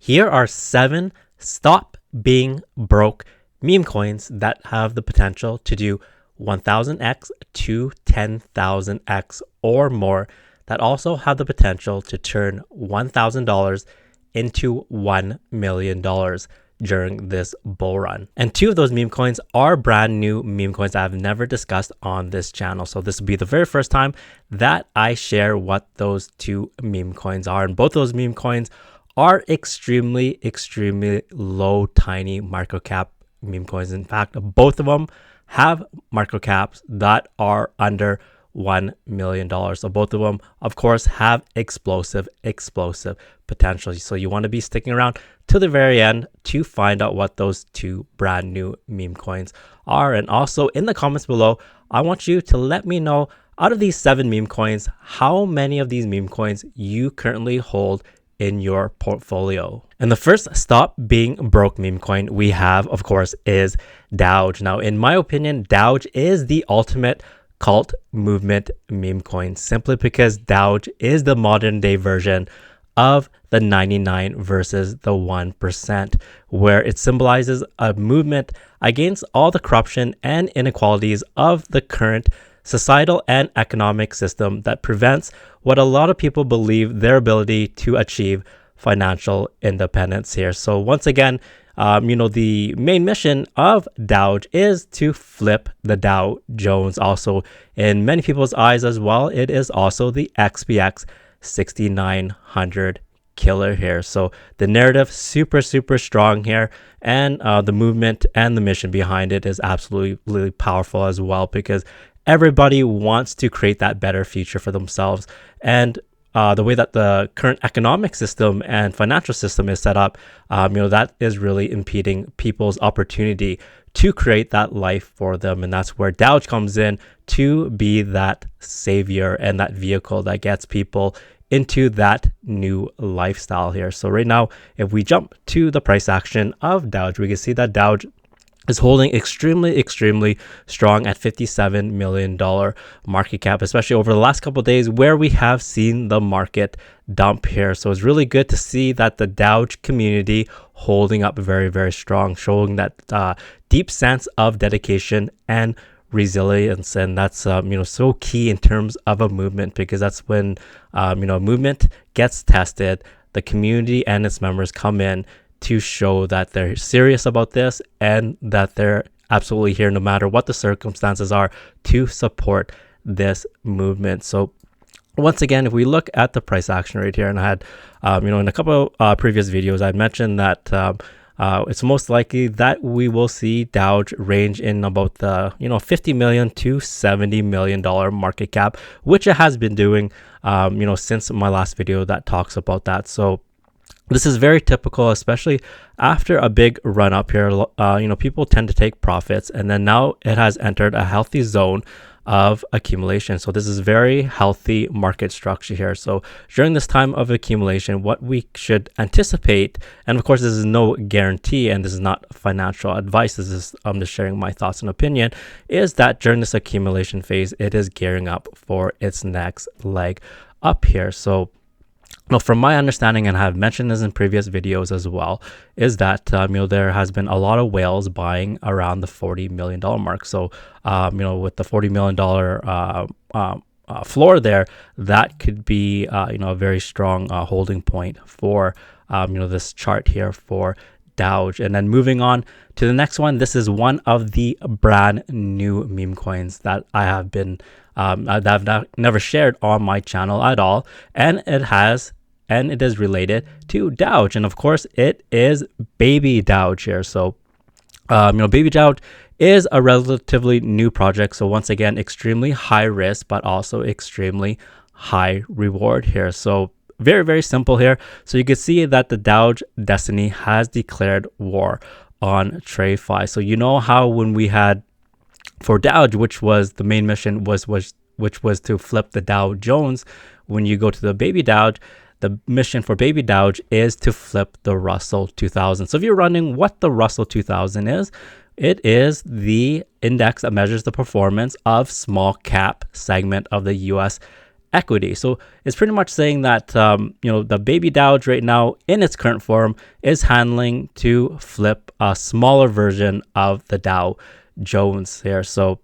Here are 7 stop being broke meme coins that have the potential to do 1000x to 10,000x or more, that also have the potential to turn $1,000 into $1 million during this bull run. And 2 of those meme coins are brand new meme coins that I've never discussed on this channel. So this will be the very first time that I share what those 2 meme coins are. And both those meme coins are extremely low, tiny micro cap meme coins. In fact, both of them have market caps that are under $1 million. So both of them, of course, have explosive potential. So you want to be sticking around to the very end to find out what those 2 brand new meme coins are. And also in the comments below, I want you to let me know, out of these 7 meme coins, how many of these meme coins you currently hold in your portfolio. And the first stop being broke meme coin we have, of course, is DOWGE. Now, in my opinion, DOWGE is the ultimate cult movement meme coin, simply because DOWGE is the modern day version of the 99 versus the 1%, where it symbolizes a movement against all the corruption and inequalities of the current societal and economic system that prevents what a lot of people believe their ability to achieve financial independence here. So once again, the main mission of DOWGE is to flip the Dow Jones. Also, in many people's eyes as well, it is also the XPX 6900 killer here. So the narrative super strong here, and the movement and the mission behind it is absolutely really powerful as well, because everybody wants to create that better future for themselves. And the way that the current economic system and financial system is set up, that is really impeding people's opportunity to create that life for them. And that's where DOWGE comes in to be that savior and that vehicle that gets people into that new lifestyle here. So right now, if we jump to the price action of DOWGE, we can see that DOWGE is holding extremely strong at $57 million market cap, especially over the last couple of days where we have seen the market dump here. So it's really good to see that the DOWGE community holding up very strong, showing that deep sense of dedication and resilience. And that's so key in terms of a movement, because that's when a movement gets tested, the community and its members come in to show that they're serious about this and that they're absolutely here no matter what the circumstances are to support this movement. So once again, if we look at the price action right here, and I had in a couple of previous videos I mentioned that it's most likely that we will see DOWGE range in about the $50 million to $70 million market cap, which it has been doing since my last video that talks about that. So this is very typical, especially after a big run up here. People tend to take profits, and then now it has entered a healthy zone of accumulation. So this is very healthy market structure here. So during this time of accumulation, what we should anticipate, and of course this is no guarantee and this is not financial advice, this is I'm just sharing my thoughts and opinion, is that during this accumulation phase, it is gearing up for its next leg up here. So from my understanding, and I've mentioned this in previous videos as well, is that there has been a lot of whales buying around the $40 million mark. So with the $40 million floor there, that could be a very strong holding point for this chart here for DOWGE. And then moving on to the next one, this is one of the brand new meme coins that I have been I've never shared on my channel at all, and it is related to DOWGE, and of course it is BABYDOWGE here. So BABYDOWGE is a relatively new project, so once again extremely high risk but also extremely high reward here. So very simple here. So you can see that the DOWGE Destiny has declared war on TradFi. So how when we had for DOWGE, which was the main mission which was to flip the Dow Jones, when you go to the BABYDOWGE, the mission for BABYDOWGE is to flip the Russell 2000. So if you're running what the Russell 2000 is, it is the index that measures the performance of small cap segment of the US equity. So it's pretty much saying that the baby Doge right now in its current form is handling to flip a smaller version of the Dow Jones here. So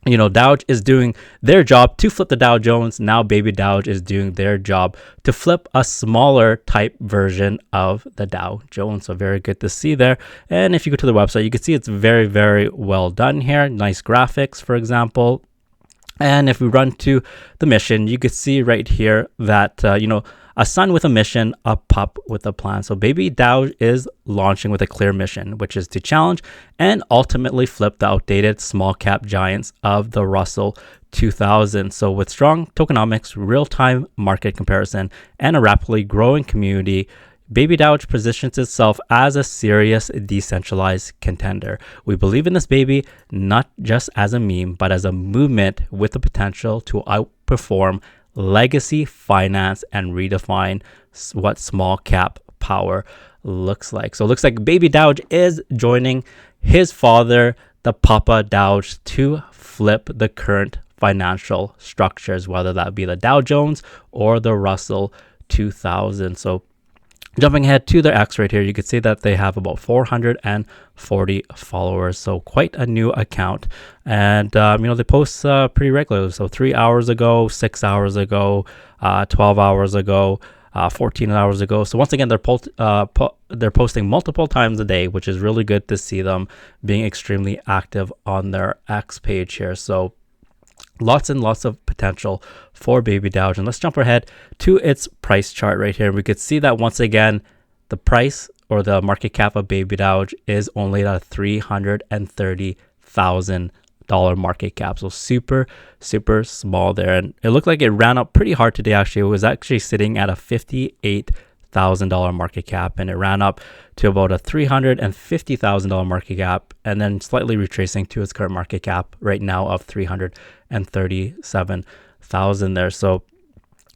Doge is doing their job to flip the Dow Jones. Now BABYDOWGE is doing their job to flip a smaller type version of the Dow Jones. So very good to see there. And if you go to the website, you can see it's very, very well done here. Nice graphics, for example. And if we run to the mission, you can see right here that, a son with a mission, a pup with a plan. So BABYDOWGE is launching with a clear mission, which is to challenge and ultimately flip the outdated small cap giants of the Russell 2000. So with strong tokenomics, real-time market comparison, and a rapidly growing community, BABYDOWGE positions itself as a serious decentralized contender. We believe in this baby not just as a meme, but as a movement with the potential to outperform legacy finance and redefine what small cap power looks like. So it looks like BABYDOWGE is joining his father, the Papa Doge, to flip the current financial structures, whether that be the Dow Jones or the Russell 2000. So jumping ahead to their X right here, you can see that they have about 440 followers, so quite a new account. And they post pretty regularly. So 3 hours ago, 6 hours ago, 12 hours ago, 14 hours ago. So once again, they're posting multiple times a day, which is really good to see them being extremely active on their X page here. So lots and lots of potential for BABYDOWGE. And let's jump ahead to its price chart right here. We could see that once again, the price or the market cap of BABYDOWGE is only at a $330,000 market cap. So super, super small there. And it looked like it ran up pretty hard today. Actually, it was actually sitting at a $58,000 market cap, and it ran up to about a $350,000 market cap, and then slightly retracing to its current market cap right now of $337,000 there. So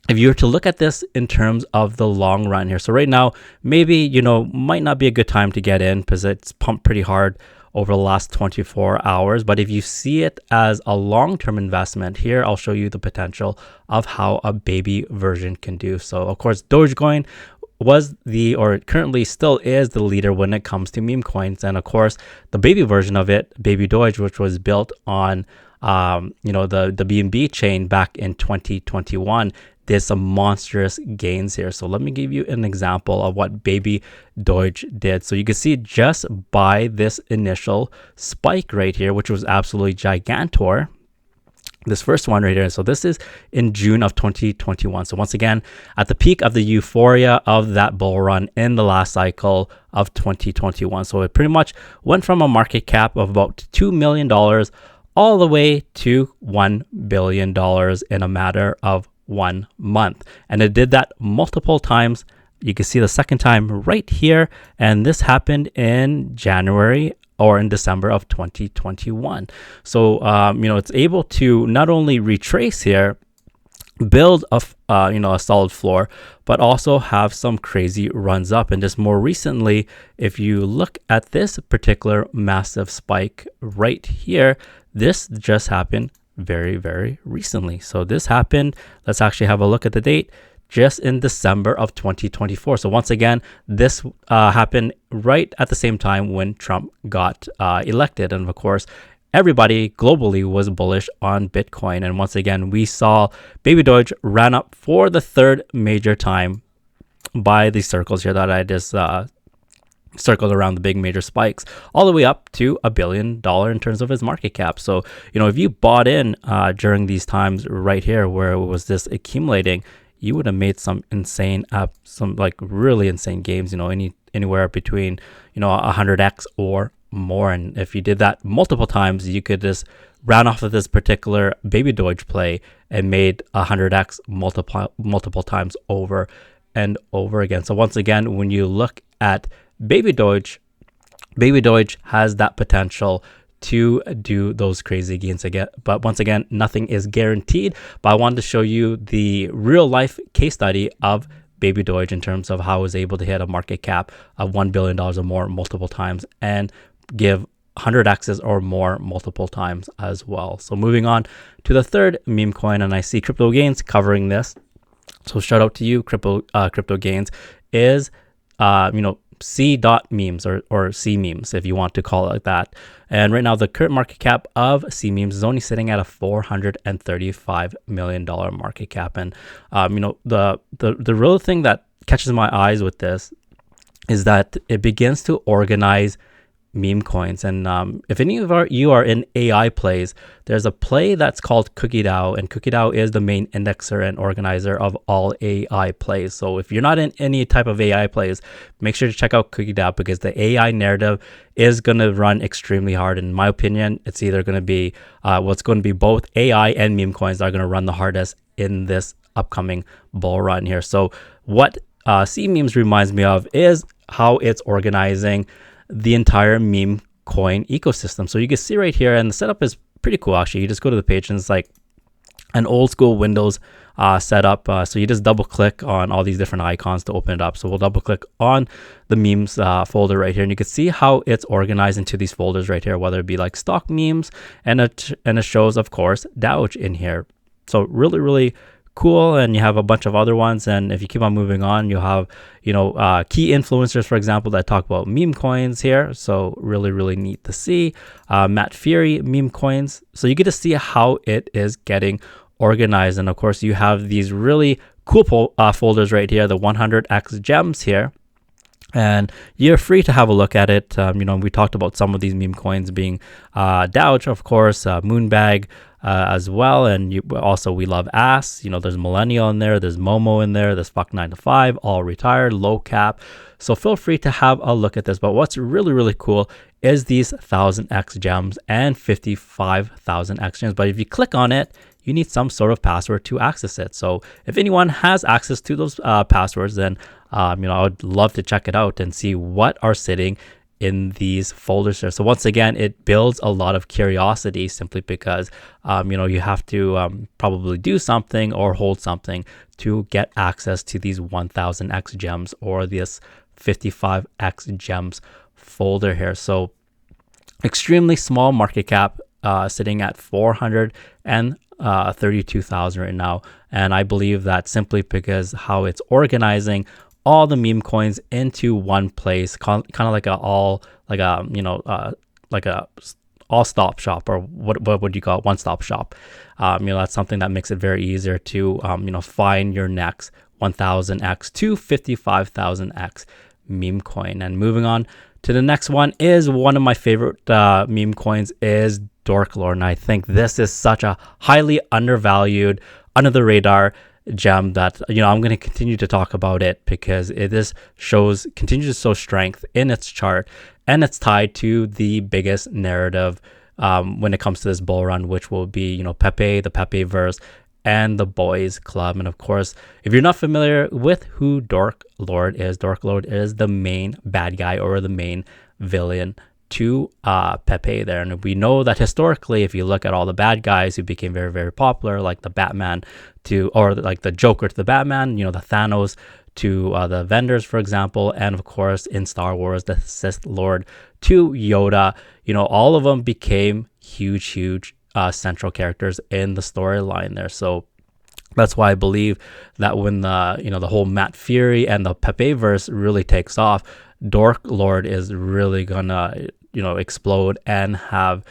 if you were to look at this in terms of the long run here, so right now maybe might not be a good time to get in because it's pumped pretty hard over the last 24 hours. But if you see it as a long-term investment, here I'll show you the potential of how a baby version can do. So of course, Dogecoin was or currently still is the leader when it comes to meme coins. And of course, the baby version of it, BABYDOGE, which was built on the BNB chain back in 2021, did some monstrous gains here. So let me give you an example of what BABYDOGE did. So you can see just by this initial spike right here, which was absolutely gigantor, this first one right here. So this is in June of 2021. So once again, at the peak of the euphoria of that bull run in the last cycle of 2021. So it pretty much went from a market cap of about $2 million all the way to $1 billion in a matter of 1 month. And it did that multiple times. You can see the second time right here. And this happened in January or in December of 2021. So, it's able to not only retrace here, build a solid floor, but also have some crazy runs up. And just more recently, if you look at this particular massive spike right here, this just happened very, very recently. So this happened, let's actually have a look at the date, just in December of 2024. So once again, this happened right at the same time when Trump got elected. And of course, everybody globally was bullish on Bitcoin. And once again, we saw BABYDOGE ran up for the third major time by these circles here that I just circled around the big major spikes, all the way up to $1 billion in terms of its market cap. So, if you bought in during these times right here where it was this accumulating, you would have made some insane some like really insane games, anywhere between, 100x or more. And if you did that multiple times, you could just ran off of this particular BABYDOGE play and made 100x multiple times over and over again. So once again, when you look at BABYDOGE has that potential to do those crazy gains again. But once again, nothing is guaranteed. But I wanted to show you the real life case study of BABYDOGE in terms of how it was able to hit a market cap of $1 billion or more multiple times and give 100x's or more multiple times as well. So moving on to the third meme coin, and I see Crypto Gains covering this. So shout out to you, Crypto Gains, is C.memes or C memes, if you want to call it that. And right now the current market cap of C memes is only sitting at a $435 million market cap. And the real thing that catches my eyes with this is that it begins to organize meme coins. And if any of you are in AI plays, there's a play that's called CookieDAO, and CookieDAO is the main indexer and organizer of all AI plays. So if you're not in any type of AI plays, make sure to check out CookieDAO, because the AI narrative is going to run extremely hard. In my opinion, it's either going to be what's going to be both AI and meme coins that are going to run the hardest in this upcoming bull run here. So what C memes reminds me of is how it's organizing the entire meme coin ecosystem. So you can see right here, and the setup is pretty cool actually. You just go to the page and it's like an old school Windows setup. So you just double click on all these different icons to open it up. So we'll double click on the memes folder right here, and you can see how it's organized into these folders right here, whether it be like stock memes, and it shows of course Doge in here. So really cool. And you have a bunch of other ones, and if you keep on moving on, you'll have key influencers, for example, that talk about meme coins here. So really neat to see. Matt Fury meme coins. So you get to see how it is getting organized. And of course you have these really cool folders right here, the 100x gems here, and you're free to have a look at it. We talked about some of these meme coins being Doge, of course, Moonbag as well, and we love ass. There's Millennial in there, there's Momo in there, there's Fuck 9 to 5, all retired, low cap. So feel free to have a look at this. But what's really cool is these 1000x gems and 55,000x gems. But if you click on it, you need some sort of password to access it. So if anyone has access to those passwords, then I would love to check it out and see what are sitting in these folders there. So once again, it builds a lot of curiosity, simply because you have to probably do something or hold something to get access to these 1000x gems or this 55x gems folder here. So extremely small market cap, sitting at 432,000 right now, and I believe that simply because how it's organizing all the meme coins into one place, kind of like all stop shop, or what would you call it, one stop shop. That's something that makes it very easier to find your next 1000x to 55,000x meme coin. And moving on to the next one is one of my favorite meme coins is DORKLORD, and I think this is such a highly undervalued, under the radar gem that I'm going to continue to talk about it, because it continues to show strength in its chart, and it's tied to the biggest narrative when it comes to this bull run, which will be Pepe, the Pepe verse, and the Boys Club. And of course, if you're not familiar with who DORKLORD is the main bad guy or the main villain to Pepe there. And we know that historically, if you look at all the bad guys who became very popular, like the Batman or like the Joker to the Batman, the Thanos to the vendors, for example, and of course in Star Wars, the Sith Lord to Yoda, all of them became huge central characters in the storyline there. So that's why I believe that when the whole Matt Fury and the Pepe verse really takes off, DORKLORD is really gonna explode and have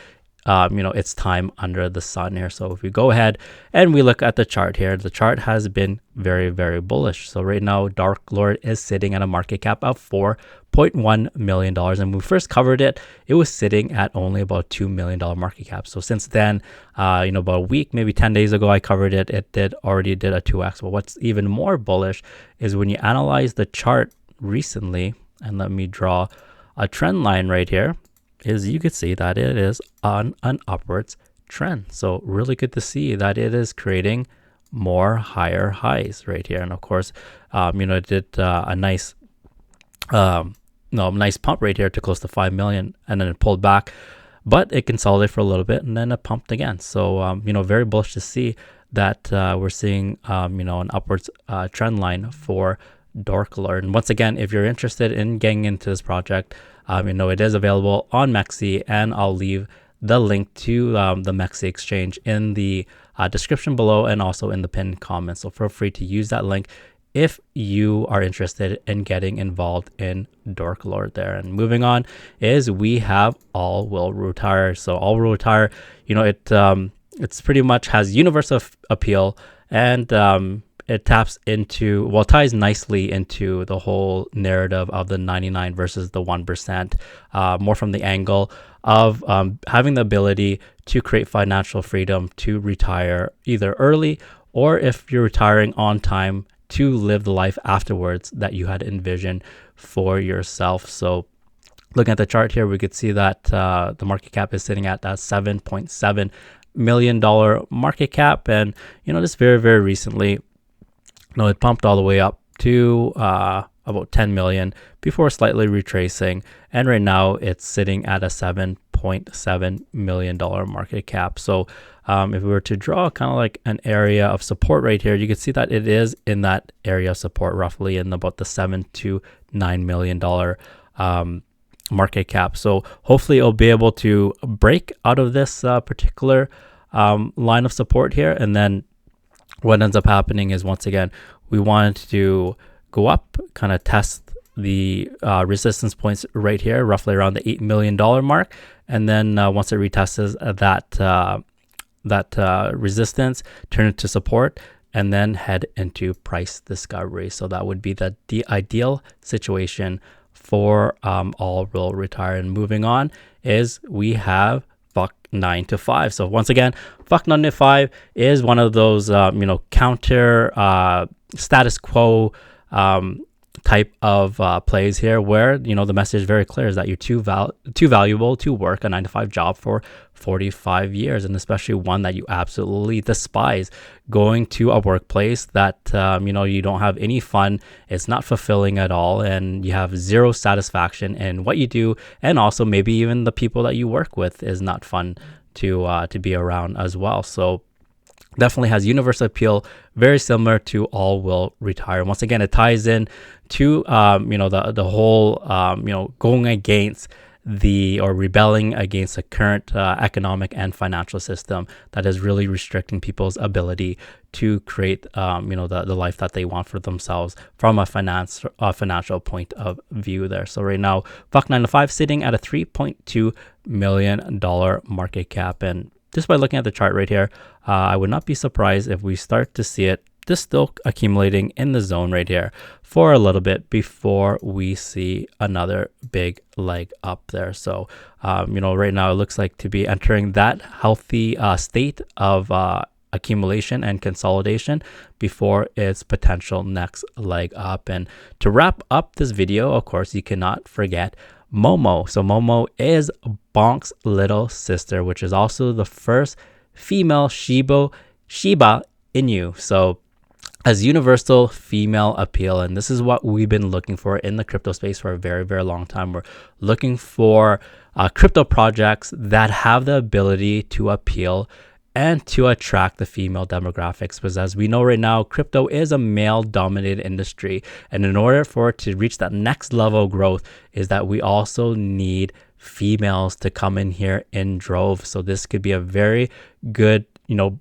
its time under the sun here. So if we go ahead and we look at the chart here, the chart has been very bullish. So right now DORKLORD is sitting at a market cap of $4.1 million, and when we first covered it, it was sitting at only about $2 million market cap. So since then, about a week, maybe 10 days ago, I covered it, already did a 2x. But what's even more bullish is when you analyze the chart recently, and let me draw a trend line right here, is you could see that it is on an upwards trend. So really good to see that it is creating more higher highs right here. And of course, it did a nice pump right here to close to 5 million, and then it pulled back, but it consolidated for a little bit and then it pumped again. So very bullish to see that we're seeing an upwards trend line for Dork Alert. And once again, if you're interested in getting into this project, it is available on MEXC, and I'll leave the link to the MEXC exchange in the description below and also in the pinned comments. So feel free to use that link if you are interested in getting involved in Dork Alert there. And moving on is we have All Will Retire. So All Will Retire, it's pretty much has universal appeal, and it ties nicely into the whole narrative of the 99 versus the 1%, more from the angle of having the ability to create financial freedom to retire either early, or if you're retiring on time, to live the life afterwards that you had envisioned for yourself. So looking at the chart here, we could see that the market cap is sitting at that $7.7 million market cap. And, just very, very recently, it pumped all the way up to about 10 million before slightly retracing. And right now it's sitting at a $7.7 million market cap. So if we were to draw kind of like an area of support right here, you can see that it is in that area of support, roughly in about the $7 to $9 million market cap. So hopefully it'll be able to break out of this particular line of support here. And then what ends up happening is, once again, we wanted to go up, kind of test the resistance points right here, roughly around the $8 million mark. And then once it retests that resistance, turn it to support, and then head into price discovery. So that would be the ideal situation for All Will Retire. And moving on is we have FUCK 9 to 5. So once again, FUCK 9 to 5 is one of those counter status quo type of plays here, where the message is very clear, is that you're too valuable to work a 9-to-5 job for 45 years, and especially one that you absolutely despise, going to a workplace that you don't have any fun, it's not fulfilling at all, and you have zero satisfaction in what you do, and also maybe even the people that you work with is not fun to be around as well. So definitely has universal appeal, very similar to All Will Retire. Once again, it ties in to the whole going against or rebelling against the current economic and financial system that is really restricting people's ability to create the life that they want for themselves from a financial point of view there. So right now, FUCK 9 to 5 sitting at a $3.2 million market cap. And just by looking at the chart right here, I would not be surprised if we start to see it just still accumulating in the zone right here for a little bit before we see another big leg up there. So, right now it looks like to be entering that healthy state of accumulation and consolidation before its potential next leg up. And to wrap up this video, of course, you cannot forget Momo. So Momo is Bonk's little sister, which is also the first female Shiba Inu. So as universal female appeal, and this is what we've been looking for in the crypto space for a very, very long time. We're looking for crypto projects that have the ability to appeal and to attract the female demographics, because as we know right now, crypto is a male-dominated industry, and in order for it to reach that next level of growth is that we also need females to come in here in droves. So this could be a very good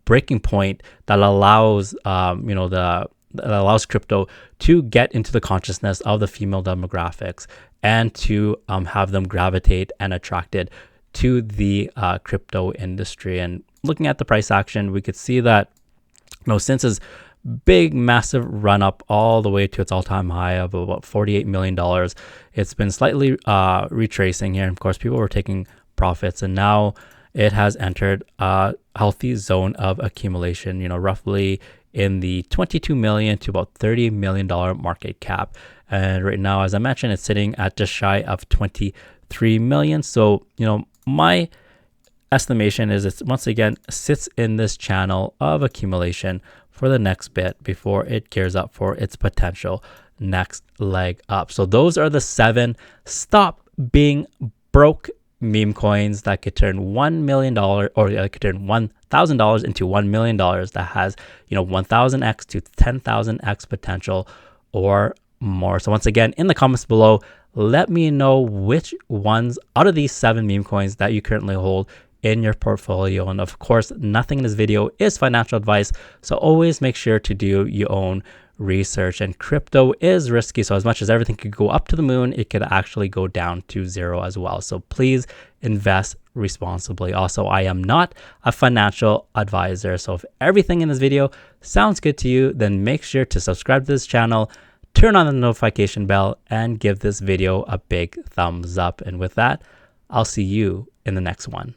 breaking point that allows allows crypto to get into the consciousness of the female demographics and to have them gravitate and attracted to the crypto industry. And looking at the price action, we could see that since its big massive run up all the way to its all-time high of about $48 million, it's been slightly retracing here. And of course, people were taking profits, and now it has entered a healthy zone of accumulation, roughly in the 22 million to about $30 million market cap. And right now, as I mentioned, it's sitting at just shy of 23 million. So, my estimation is it once again sits in this channel of accumulation for the next bit before it gears up for its potential next leg up. So those are the 7 stop being broke meme coins that could turn $1 million, or could turn $1,000 into $1 million, that has 1000x to 10,000x potential or more. So once again, in the comments below, let me know which ones out of these 7 meme coins that you currently hold in your portfolio. And of course, nothing in this video is financial advice, so always make sure to do your own research. And crypto is risky, so as much as everything could go up to the moon, it could actually go down to zero as well. So please invest responsibly. Also, I am not a financial advisor, so if everything in this video sounds good to you, then make sure to subscribe to this channel, turn on the notification bell, and give this video a big thumbs up. And with that, I'll see you in the next one.